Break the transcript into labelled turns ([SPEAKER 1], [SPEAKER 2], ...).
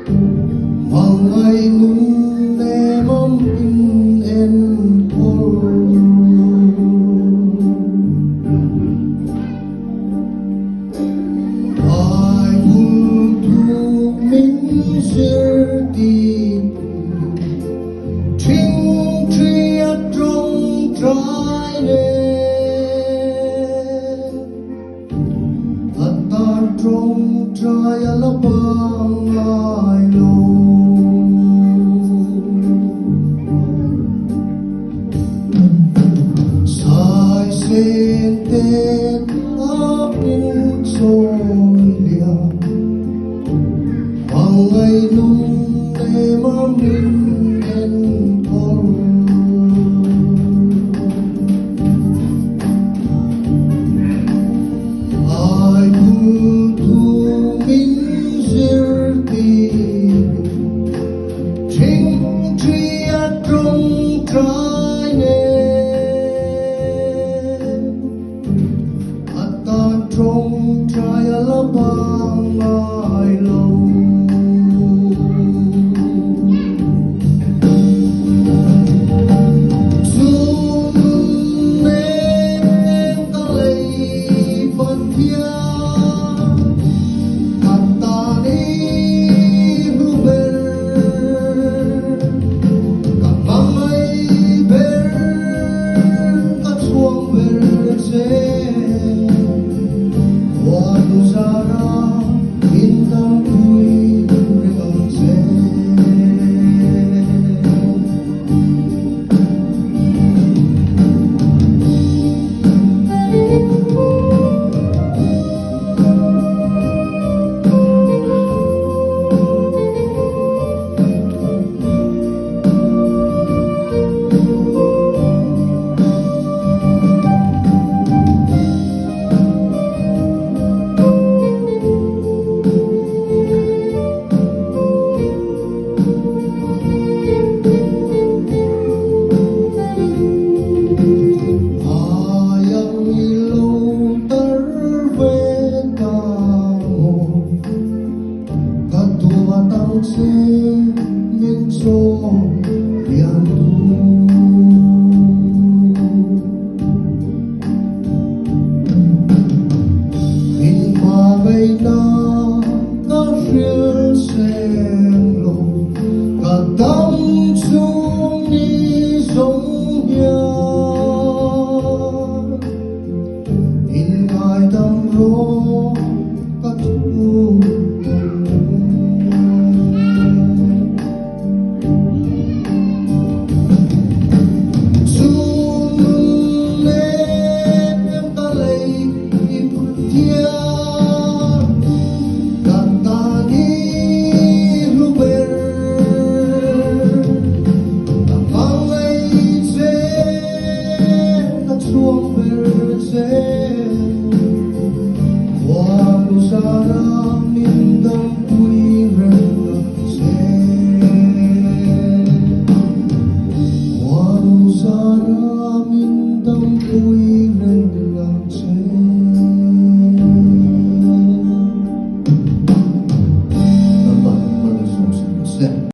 [SPEAKER 1] Mga inong nemang in and for I would do min ser đi Trinh tria trong trái lên ta trong trái là bằng ai lâu sai sen tên áp in sôi lia bằng ngày nung em mình en con ai cũng thu mình giờ đi trên tria trong trái nên ta trong trái là bằng ai lâu mình cho liền mình mà bây na có riêng xem lộ cả tâm chung đi sống nhau in ngài tâm rô cả thu